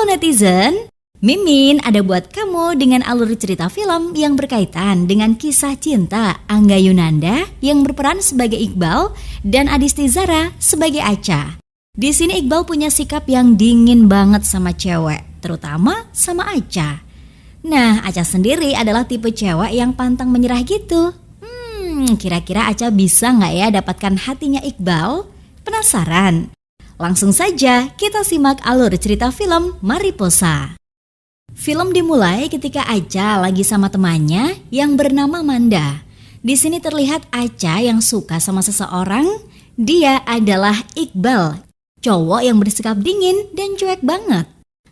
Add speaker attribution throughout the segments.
Speaker 1: Halo netizen, Mimin ada buat kamu dengan alur cerita film yang berkaitan dengan kisah cinta Angga Yunanda yang berperan sebagai Iqbal dan Adisti Zara sebagai Acha. Di sini Iqbal punya sikap yang dingin banget sama cewek, terutama sama Acha. Nah, Acha sendiri adalah tipe cewek yang pantang menyerah gitu. Kira-kira Acha bisa nggak ya dapatkan hatinya Iqbal? Penasaran? Langsung saja kita simak alur cerita film Mariposa. Film dimulai ketika Acha lagi sama temannya yang bernama Manda. Di sini terlihat Acha yang suka sama seseorang. Dia adalah Iqbal, cowok yang bersikap dingin dan cuek banget.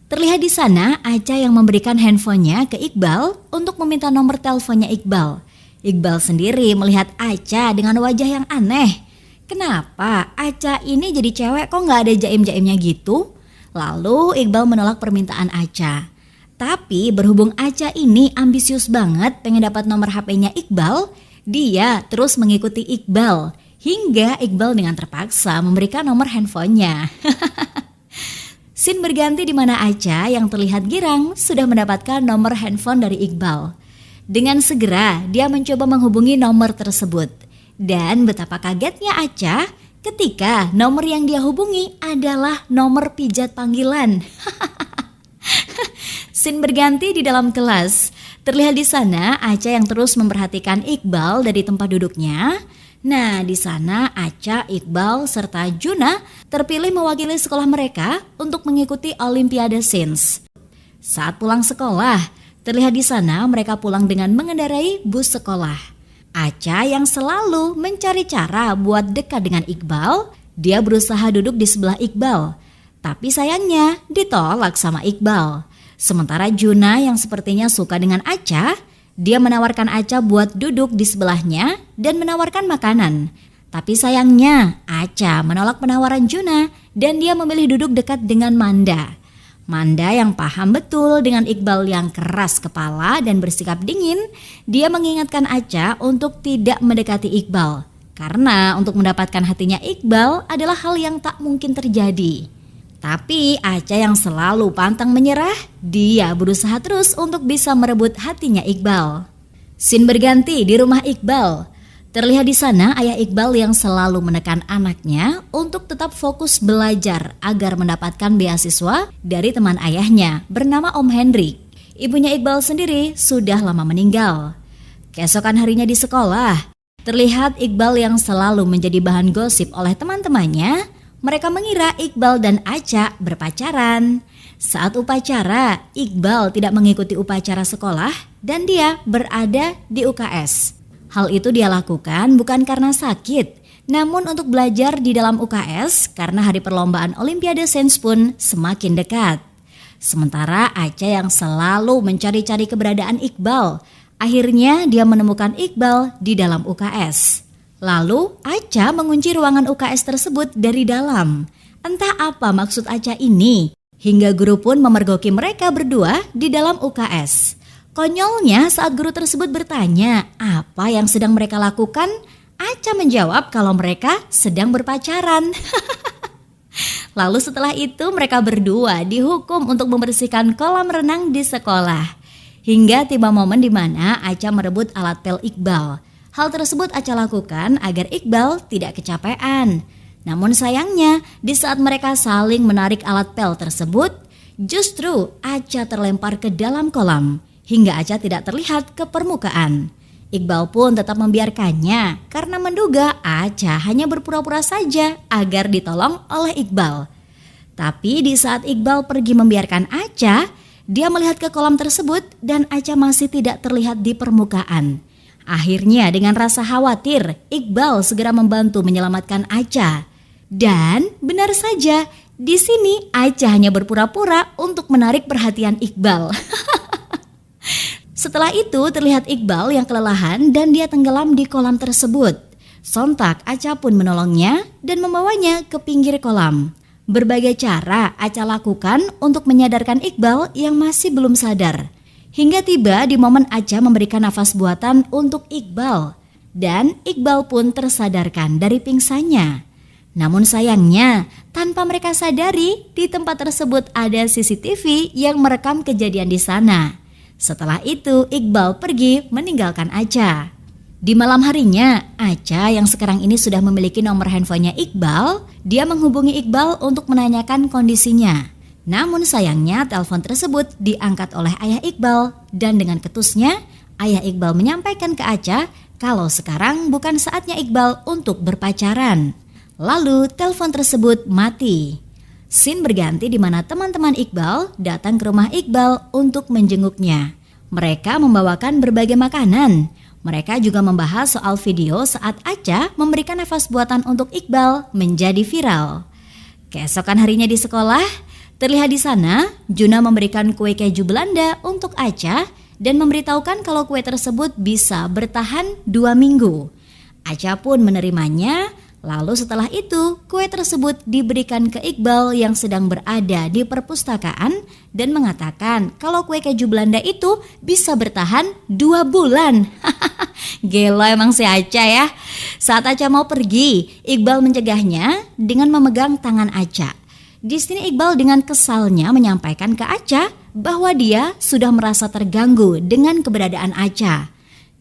Speaker 1: Terlihat di sana Acha yang memberikan handphonenya ke Iqbal untuk meminta nomor teleponnya Iqbal. Iqbal sendiri melihat Acha dengan wajah yang aneh. Kenapa Acha ini jadi cewek kok nggak ada jaim-jaimnya gitu? Lalu Iqbal menolak permintaan Acha. Tapi berhubung Acha ini ambisius banget pengen dapat nomor HP-nya Iqbal, dia terus mengikuti Iqbal hingga Iqbal dengan terpaksa memberikan nomor handphonenya. Scene berganti di mana Acha yang terlihat girang sudah mendapatkan nomor handphone dari Iqbal. Dengan segera dia mencoba menghubungi nomor tersebut. Dan betapa kagetnya Acha ketika nomor yang dia hubungi adalah nomor pijat panggilan. Scene berganti di dalam kelas. Terlihat di sana Acha yang terus memperhatikan Iqbal dari tempat duduknya. Nah, di sana Acha, Iqbal, serta Juna terpilih mewakili sekolah mereka untuk mengikuti Olimpiade Sains. Saat pulang sekolah, terlihat di sana mereka pulang dengan mengendarai bus sekolah. Acha yang selalu mencari cara buat dekat dengan Iqbal, dia berusaha duduk di sebelah Iqbal. Tapi sayangnya ditolak sama Iqbal. Sementara Juna yang sepertinya suka dengan Acha, dia menawarkan Acha buat duduk di sebelahnya dan menawarkan makanan. Tapi sayangnya Acha menolak penawaran Juna dan dia memilih duduk dekat dengan Manda. Manda yang paham betul dengan Iqbal yang keras kepala dan bersikap dingin, dia mengingatkan Acha untuk tidak mendekati Iqbal. Karena untuk mendapatkan hatinya Iqbal adalah hal yang tak mungkin terjadi. Tapi Acha yang selalu pantang menyerah, dia berusaha terus untuk bisa merebut hatinya Iqbal. Scene berganti di rumah Iqbal. Terlihat di sana ayah Iqbal yang selalu menekan anaknya untuk tetap fokus belajar agar mendapatkan beasiswa dari teman ayahnya bernama Om Hendrik. Ibunya Iqbal sendiri sudah lama meninggal. Keesokan harinya di sekolah, terlihat Iqbal yang selalu menjadi bahan gosip oleh teman-temannya. Mereka mengira Iqbal dan Acha berpacaran. Saat upacara, Iqbal tidak mengikuti upacara sekolah dan dia berada di UKS. Hal itu dia lakukan bukan karena sakit, namun untuk belajar di dalam UKS karena hari perlombaan Olimpiade Sains pun semakin dekat. Sementara Acha yang selalu mencari-cari keberadaan Iqbal, akhirnya dia menemukan Iqbal di dalam UKS. Lalu Acha mengunci ruangan UKS tersebut dari dalam. Entah apa maksud Acha ini, hingga guru pun memergoki mereka berdua di dalam UKS. Konyolnya saat guru tersebut bertanya apa yang sedang mereka lakukan, Acha menjawab kalau mereka sedang berpacaran. Lalu setelah itu mereka berdua dihukum untuk membersihkan kolam renang di sekolah. Hingga tiba momen di mana Acha merebut alat pel Iqbal. Hal tersebut Acha lakukan agar Iqbal tidak kecapean. Namun sayangnya di saat mereka saling menarik alat pel tersebut, justru Acha terlempar ke dalam kolam hingga Acha tidak terlihat ke permukaan. Iqbal pun tetap membiarkannya karena menduga Acha hanya berpura-pura saja agar ditolong oleh Iqbal. Tapi di saat Iqbal pergi membiarkan Acha, dia melihat ke kolam tersebut dan Acha masih tidak terlihat di permukaan. Akhirnya dengan rasa khawatir, Iqbal segera membantu menyelamatkan Acha. Dan benar saja, di sini Acha hanya berpura-pura untuk menarik perhatian Iqbal. Setelah itu terlihat Iqbal yang kelelahan dan dia tenggelam di kolam tersebut. Sontak Acha pun menolongnya dan membawanya ke pinggir kolam. Berbagai cara Acha lakukan untuk menyadarkan Iqbal yang masih belum sadar. Hingga tiba di momen Acha memberikan nafas buatan untuk Iqbal. Dan Iqbal pun tersadarkan dari pingsannya. Namun sayangnya, tanpa mereka sadari, di tempat tersebut ada CCTV yang merekam kejadian di sana. Setelah itu, Iqbal pergi meninggalkan Acha. Di malam harinya, Acha yang sekarang ini sudah memiliki nomor handphonenya Iqbal, dia menghubungi Iqbal untuk menanyakan kondisinya. Namun sayangnya telepon tersebut diangkat oleh ayah Iqbal dan dengan ketusnya, ayah Iqbal menyampaikan ke Acha kalau sekarang bukan saatnya Iqbal untuk berpacaran. Lalu telepon tersebut mati. Scene berganti di mana teman-teman Iqbal datang ke rumah Iqbal untuk menjenguknya. Mereka membawakan berbagai makanan. Mereka juga membahas soal video saat Acha memberikan nafas buatan untuk Iqbal menjadi viral. Keesokan harinya di sekolah, terlihat di sana Juna memberikan kue keju Belanda untuk Acha dan memberitahukan kalau kue tersebut bisa bertahan 2 minggu. Acha pun menerimanya. Lalu setelah itu, kue tersebut diberikan ke Iqbal yang sedang berada di perpustakaan dan mengatakan kalau kue keju Belanda itu bisa bertahan 2 bulan. Gelo emang si Acha ya. Saat Acha mau pergi, Iqbal mencegahnya dengan memegang tangan Acha. Di sini Iqbal dengan kesalnya menyampaikan ke Acha bahwa dia sudah merasa terganggu dengan keberadaan Acha.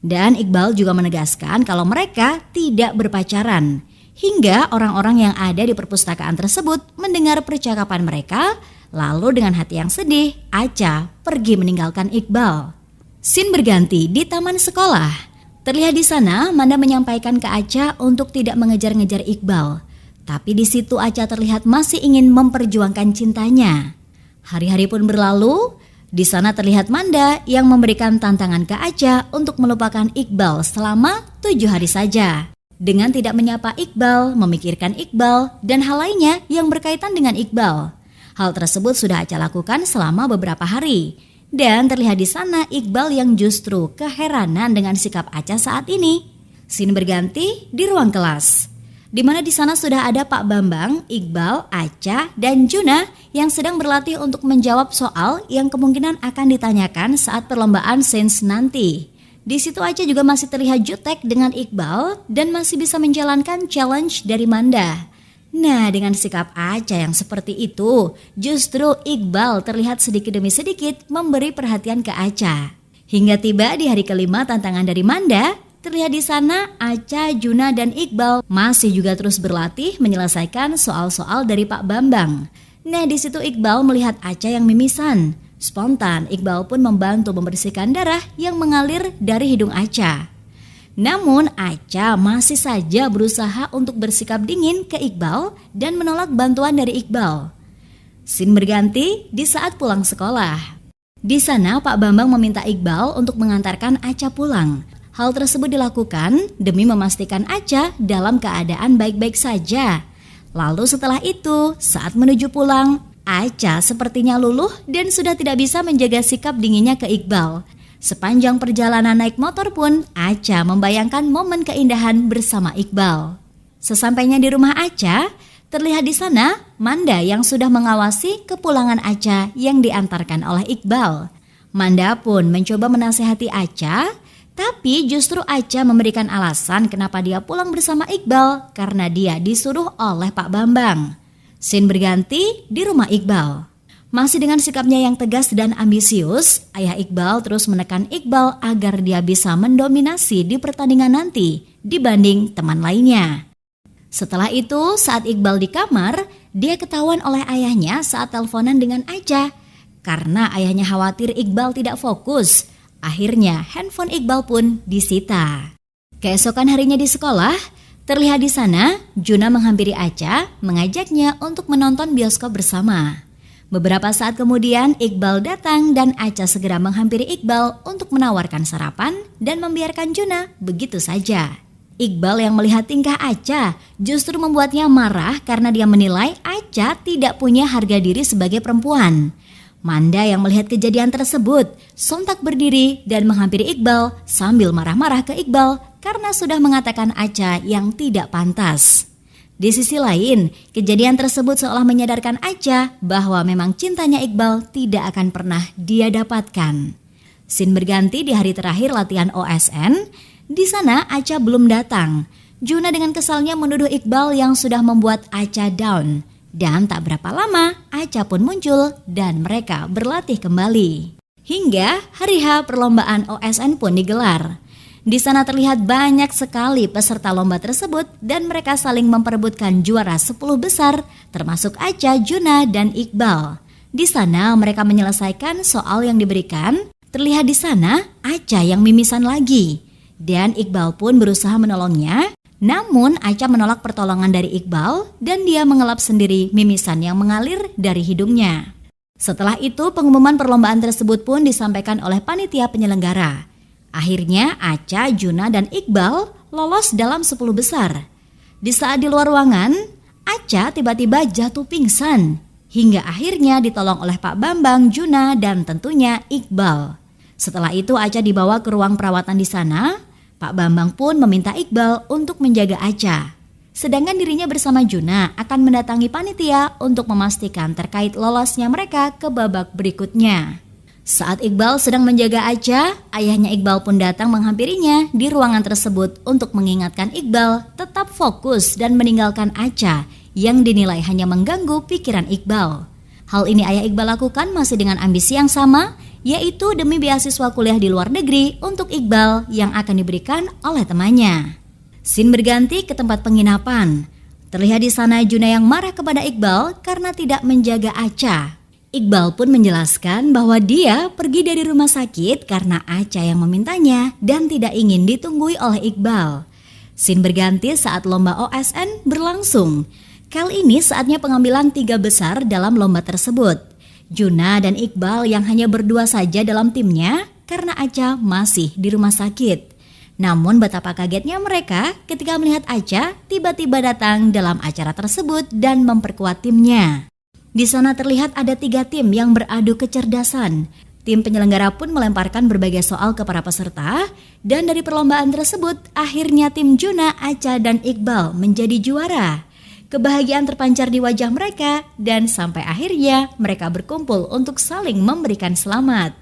Speaker 1: Dan Iqbal juga menegaskan kalau mereka tidak berpacaran. Hingga orang-orang yang ada di perpustakaan tersebut mendengar percakapan mereka, lalu dengan hati yang sedih, Acha pergi meninggalkan Iqbal. Scene berganti di taman sekolah. Terlihat di sana Manda menyampaikan ke Acha untuk tidak mengejar-ngejar Iqbal. Tapi di situ Acha terlihat masih ingin memperjuangkan cintanya. Hari-hari pun berlalu, di sana terlihat Manda yang memberikan tantangan ke Acha untuk melupakan Iqbal selama 7 hari saja. Dengan tidak menyapa Iqbal, memikirkan Iqbal, dan hal lainnya yang berkaitan dengan Iqbal. Hal tersebut sudah Acha lakukan selama beberapa hari. Dan terlihat di sana Iqbal yang justru keheranan dengan sikap Acha saat ini. Scene berganti di ruang kelas, di mana di sana sudah ada Pak Bambang, Iqbal, Acha, dan Juna yang sedang berlatih untuk menjawab soal yang kemungkinan akan ditanyakan saat perlombaan sains nanti. Di situ Acha juga masih terlihat jutek dengan Iqbal dan masih bisa menjalankan challenge dari Manda. Nah, dengan sikap Acha yang seperti itu, justru Iqbal terlihat sedikit demi sedikit memberi perhatian ke Acha. Hingga tiba di hari kelima tantangan dari Manda, terlihat di sana Acha, Juna, dan Iqbal masih juga terus berlatih menyelesaikan soal-soal dari Pak Bambang. Nah, di situ Iqbal melihat Acha yang mimisan. Spontan, Iqbal pun membantu membersihkan darah yang mengalir dari hidung Acha. Namun, Acha masih saja berusaha untuk bersikap dingin ke Iqbal dan menolak bantuan dari Iqbal. Scene berganti di saat pulang sekolah. Di sana, Pak Bambang meminta Iqbal untuk mengantarkan Acha pulang. Hal tersebut dilakukan demi memastikan Acha dalam keadaan baik-baik saja. Lalu setelah itu, saat menuju pulang, Acha sepertinya luluh dan sudah tidak bisa menjaga sikap dinginnya ke Iqbal. Sepanjang perjalanan naik motor pun, Acha membayangkan momen keindahan bersama Iqbal. Sesampainya di rumah Acha, terlihat di sana Manda yang sudah mengawasi kepulangan Acha yang diantarkan oleh Iqbal. Manda pun mencoba menasihati Acha, tapi justru Acha memberikan alasan kenapa dia pulang bersama Iqbal karena dia disuruh oleh Pak Bambang. Scene berganti di rumah Iqbal. Masih dengan sikapnya yang tegas dan ambisius, ayah Iqbal terus menekan Iqbal agar dia bisa mendominasi di pertandingan nanti dibanding teman lainnya. Setelah itu, saat Iqbal di kamar, dia ketahuan oleh ayahnya saat teleponan dengan Acha. Karena ayahnya khawatir Iqbal tidak fokus, akhirnya handphone Iqbal pun disita. Keesokan harinya di sekolah, terlihat di sana, Juna menghampiri Acha, mengajaknya untuk menonton bioskop bersama. Beberapa saat kemudian, Iqbal datang dan Acha segera menghampiri Iqbal untuk menawarkan sarapan dan membiarkan Juna begitu saja. Iqbal yang melihat tingkah Acha justru membuatnya marah karena dia menilai Acha tidak punya harga diri sebagai perempuan. Manda yang melihat kejadian tersebut sontak berdiri dan menghampiri Iqbal sambil marah-marah ke Iqbal karena sudah mengatakan Acha yang tidak pantas. Di sisi lain, kejadian tersebut seolah menyadarkan Acha bahwa memang cintanya Iqbal tidak akan pernah dia dapatkan. Scene berganti di hari terakhir latihan OSN. Di sana Acha belum datang. Juna dengan kesalnya menuduh Iqbal yang sudah membuat Acha down. Dan tak berapa lama, Acha pun muncul dan mereka berlatih kembali. Hingga hari H perlombaan OSN pun digelar. Di sana terlihat banyak sekali peserta lomba tersebut dan mereka saling memperebutkan juara 10 besar termasuk Acha, Juna, dan Iqbal. Di sana mereka menyelesaikan soal yang diberikan. Terlihat di sana Acha yang mimisan lagi dan Iqbal pun berusaha menolongnya. Namun Acha menolak pertolongan dari Iqbal dan dia mengelap sendiri mimisan yang mengalir dari hidungnya. Setelah itu pengumuman perlombaan tersebut pun disampaikan oleh panitia penyelenggara. Akhirnya Acha, Juna, dan Iqbal lolos dalam 10 besar. Di saat di luar ruangan, Acha tiba-tiba jatuh pingsan. Hingga akhirnya ditolong oleh Pak Bambang, Juna, dan tentunya Iqbal. Setelah itu Acha dibawa ke ruang perawatan di sana. Pak Bambang pun meminta Iqbal untuk menjaga Acha. Sedangkan dirinya bersama Juna akan mendatangi panitia untuk memastikan terkait lolosnya mereka ke babak berikutnya. Saat Iqbal sedang menjaga Acha, ayahnya Iqbal pun datang menghampirinya di ruangan tersebut untuk mengingatkan Iqbal tetap fokus dan meninggalkan Acha yang dinilai hanya mengganggu pikiran Iqbal. Hal ini ayah Iqbal lakukan masih dengan ambisi yang sama, yaitu demi beasiswa kuliah di luar negeri untuk Iqbal yang akan diberikan oleh temannya. Scene berganti ke tempat penginapan. Terlihat di sana Juna yang marah kepada Iqbal karena tidak menjaga Acha. Iqbal pun menjelaskan bahwa dia pergi dari rumah sakit karena Acha yang memintanya dan tidak ingin ditunggui oleh Iqbal. Scene berganti saat lomba OSN berlangsung. Kali ini saatnya pengambilan 3 besar dalam lomba tersebut. Juna dan Iqbal yang hanya berdua saja dalam timnya karena Acha masih di rumah sakit. Namun betapa kagetnya mereka ketika melihat Acha tiba-tiba datang dalam acara tersebut dan memperkuat timnya. Di sana terlihat ada 3 tim yang beradu kecerdasan. Tim penyelenggara pun melemparkan berbagai soal ke para peserta dan dari perlombaan tersebut akhirnya tim Juna, Acha, dan Iqbal menjadi juara. Kebahagiaan terpancar di wajah mereka dan sampai akhirnya mereka berkumpul untuk saling memberikan selamat.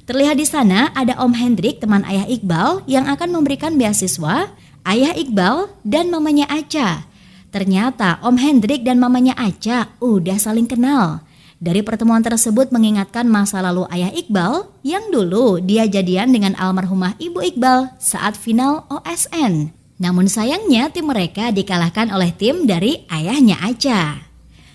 Speaker 1: Terlihat di sana ada Om Hendrik, teman ayah Iqbal yang akan memberikan beasiswa, ayah Iqbal dan mamanya Acha. Ternyata Om Hendrik dan mamanya Acha udah saling kenal. Dari pertemuan tersebut mengingatkan masa lalu ayah Iqbal yang dulu dia jadian dengan almarhumah ibu Iqbal saat final OSN. Namun sayangnya tim mereka dikalahkan oleh tim dari ayahnya Acha.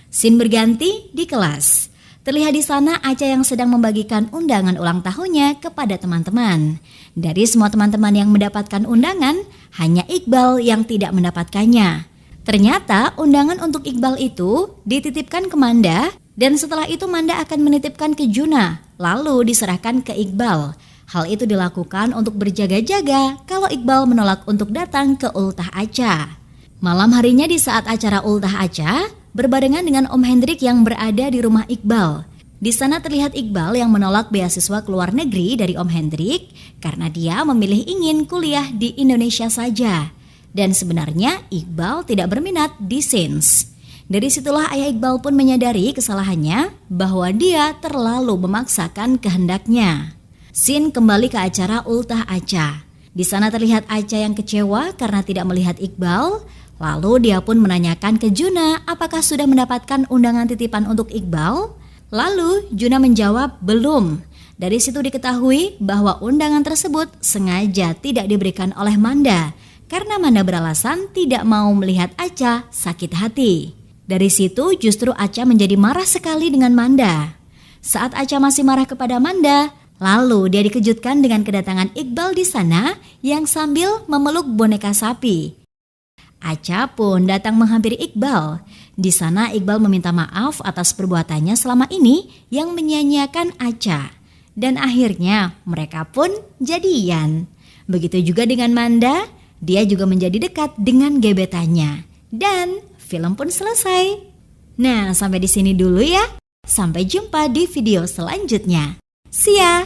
Speaker 1: Scene berganti di kelas. Terlihat di sana Acha yang sedang membagikan undangan ulang tahunnya kepada teman-teman. Dari semua teman-teman yang mendapatkan undangan, hanya Iqbal yang tidak mendapatkannya. Ternyata undangan untuk Iqbal itu dititipkan ke Manda dan setelah itu Manda akan menitipkan ke Juna, lalu diserahkan ke Iqbal. Hal itu dilakukan untuk berjaga-jaga kalau Iqbal menolak untuk datang ke ultah Acha. Malam harinya di saat acara ultah Acha, berbarengan dengan Om Hendrik yang berada di rumah Iqbal. Di sana terlihat Iqbal yang menolak beasiswa ke luar negeri dari Om Hendrik karena dia memilih ingin kuliah di Indonesia saja. Dan sebenarnya Iqbal tidak berminat di sains. Dari situlah ayah Iqbal pun menyadari kesalahannya bahwa dia terlalu memaksakan kehendaknya. Scene kembali ke acara ultah Acha. Di sana terlihat Acha yang kecewa karena tidak melihat Iqbal. Lalu dia pun menanyakan ke Juna apakah sudah mendapatkan undangan titipan untuk Iqbal. Lalu Juna menjawab belum. Dari situ diketahui bahwa undangan tersebut sengaja tidak diberikan oleh Manda karena Manda beralasan tidak mau melihat Acha sakit hati. Dari situ justru Acha menjadi marah sekali dengan Manda. Saat Acha masih marah kepada Manda, lalu dia dikejutkan dengan kedatangan Iqbal di sana yang sambil memeluk boneka sapi. Acha pun datang menghampiri Iqbal. Di sana Iqbal meminta maaf atas perbuatannya selama ini yang menyia-nyiakan Acha. Dan akhirnya mereka pun jadian. Begitu juga dengan Manda, dia juga menjadi dekat dengan gebetannya. Dan film pun selesai. Nah, sampai di sini dulu ya. Sampai jumpa di video selanjutnya. See ya!